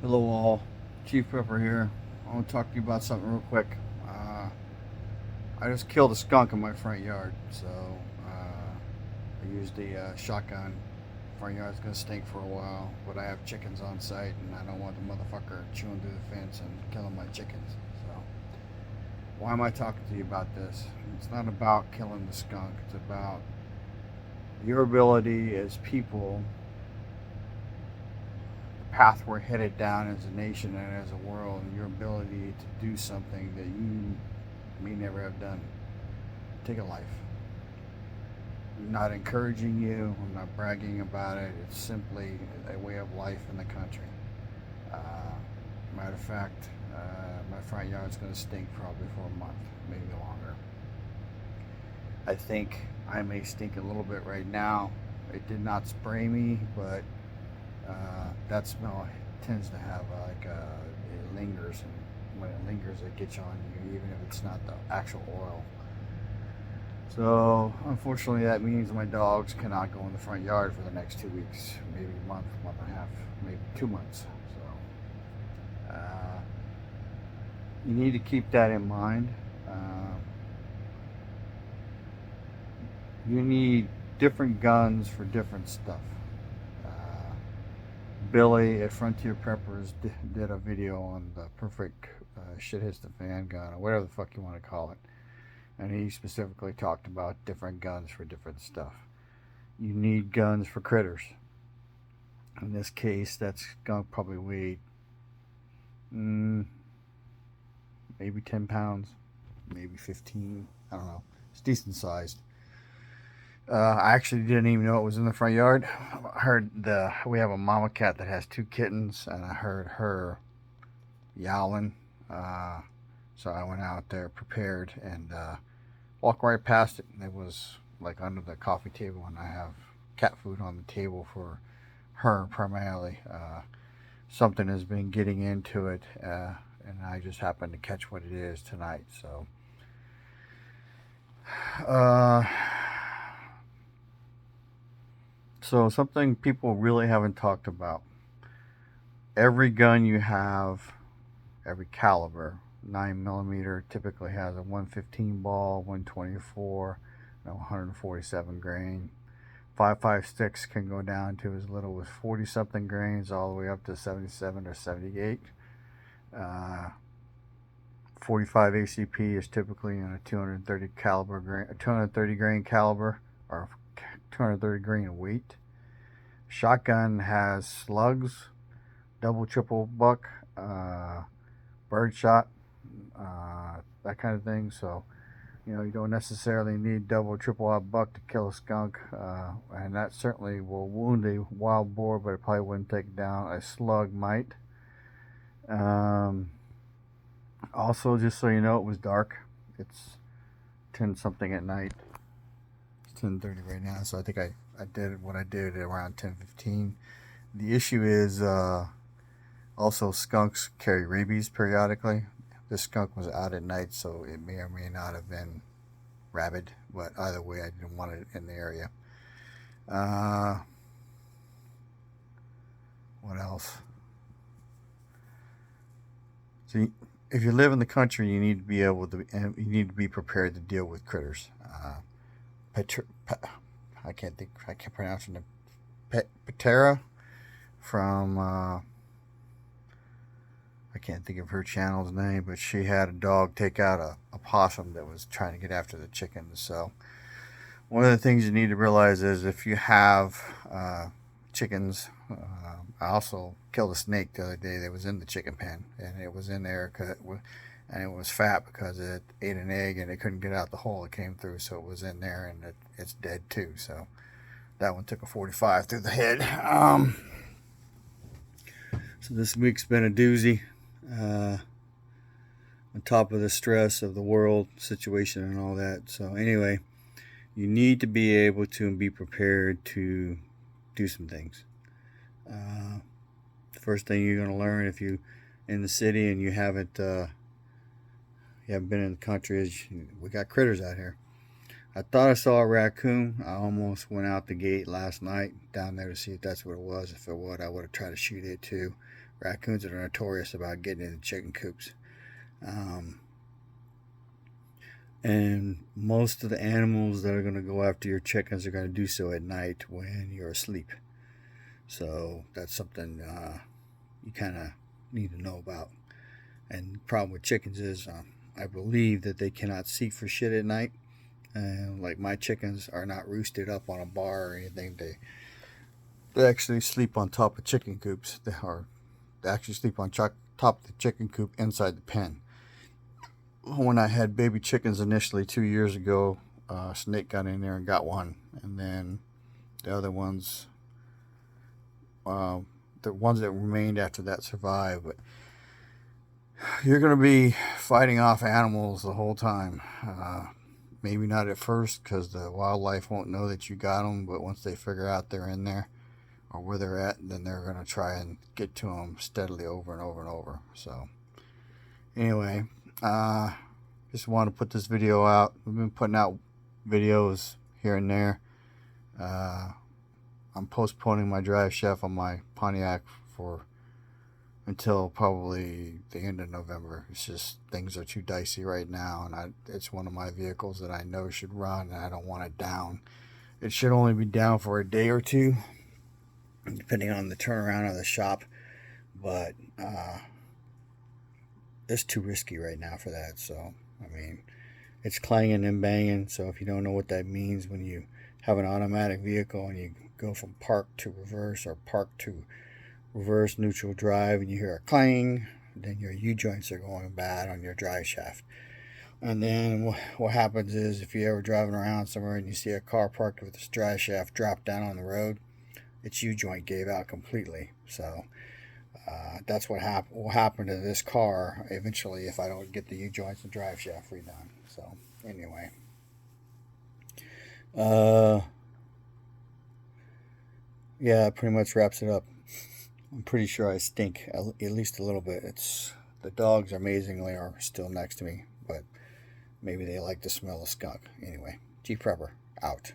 Hello all, Chief Pepper here. I want to talk to you about something real quick. I just killed a skunk in my front yard, so I used the shotgun. Front yard's gonna stink for a while, but I have chickens on site, and I don't want the motherfucker chewing through the fence and killing my chickens. So why am I talking to you about this? It's not about killing the skunk. It's about your ability as people, the path we're headed down as a nation and as a world, and your ability to do something that you may never have done. Take a life. I'm not encouraging you. I'm not bragging about it. It's simply a way of life in the country. Uh, Matter of fact, my front yard's going to stink probably for a month, maybe longer. I think I may stink a little bit right now. It did not spray me, but that smell tends to have it lingers, and when it lingers, it gets on you, even if it's not the actual oil. So unfortunately, that means my dogs cannot go in the front yard for the next 2 weeks, maybe a month, month and a half, maybe 2 months. So you need to keep that in mind. You need different guns for different stuff. Uh, Billy at Frontier Preppers did a video on the perfect shit hits the fan gun, or whatever the fuck you want to call it. And he specifically talked about different guns for different stuff. You need guns for critters. In this case, that skunk probably weighed maybe 10 pounds, maybe 15. I don't know. It's decent sized. I actually didn't even know it was in the front yard. I heard we have a mama cat that has two kittens, and I heard her yowling. Uh, so I went out there prepared and walked right past it. And it was like under the coffee table, and I have cat food on the table for her primarily. Something has been getting into it, and I just happened to catch what it is tonight. Uh, so something people really haven't talked about. Every gun you have, every caliber, 9 millimeter typically has a 115 ball, 124, 147 grain. 5.56 can go down to as little as 40 something grains, all the way up to 77 or 78. Uh, 45 ACP is typically in a 230 caliber grain, 230 grain caliber, or 230 grain weight. Shotgun has slugs, double, triple buck, bird shot, that kind of thing. So, you don't necessarily need double, triple out buck to kill a skunk, and that certainly will wound a wild boar, but it probably wouldn't take it down. A slug might. Um, Also, just so you know, it was dark. It's 10 something at night. It's 10:30 right now, so I think I did what I did at around 10:15. The issue is also skunks carry rabies periodically. This skunk was out at night, so it may or may not have been rabid, but either way, I didn't want it in the area. Uh, what else? So, if you live in the country, you need to be able to, you need to be prepared to deal with critters. Petr- I can't think, I can't pronounce her name. Patera from, I can't think of her channel's name, but she had a dog take out a possum that was trying to get after the chickens. So, one of the things you need to realize is if you have chickens, I also killed a snake the other day that was in the chicken pen, and it was in there and it was fat because it ate an egg and it couldn't get out the hole it came through, so it was in there and it's dead too. So that one took a 45 through the head. So this week's been a doozy. On top of the stress of the world situation and all that. So anyway, you need to be able to and be prepared to do some things. The first thing you're going to learn if you in the city and you haven't been in the country is we got critters out here. I thought I saw a raccoon. I almost went out the gate last night down there to see if that's what it was. If it would, I would have tried to shoot it too. Raccoons are notorious about getting into chicken coops. And most of the animals that are going to go after your chickens are going to do so at night when you're asleep. So that's something you kind of need to know about. And the problem with chickens is I believe that they cannot see for shit at night. Like my chickens are not roosted up on a bar or anything. They actually sleep on top of chicken coops. They actually sleep on top of the chicken coop inside the pen. When I had baby chickens initially 2 years ago, a snake got in there and got one. And then the other ones, the ones that remained after that survived. But you're going to be fighting off animals the whole time. Maybe not at first because the wildlife won't know that you got them, but once they figure out they're in there or where they're at, then they're going to try and get to them steadily over and over and over. So anyway, just want to put this video out. We've been putting out videos here and there. I'm postponing my drive shaft on my Pontiac until probably the end of November. It's just things are too dicey right now, and it's one of my vehicles that I know should run, and I don't want it down. It should only be down for a day or two, depending on the turnaround of the shop, but it's too risky right now for that. So I mean, it's clanging and banging. So if you don't know what that means, when you have an automatic vehicle and you go from park to reverse or park to reverse neutral drive and you hear a clang, then your U-joints are going bad on your drive shaft. And then what happens is, if you're ever driving around somewhere and you see a car parked with its drive shaft drop down on the road, its U-joint gave out completely. So that's what will happen to this car eventually if I don't get the U-joints and drive shaft redone. So anyway, yeah, that pretty much wraps it up. I'm pretty sure I stink at least a little bit. The dogs amazingly are still next to me, but maybe they like the smell of skunk. Anyway, G Prepper out.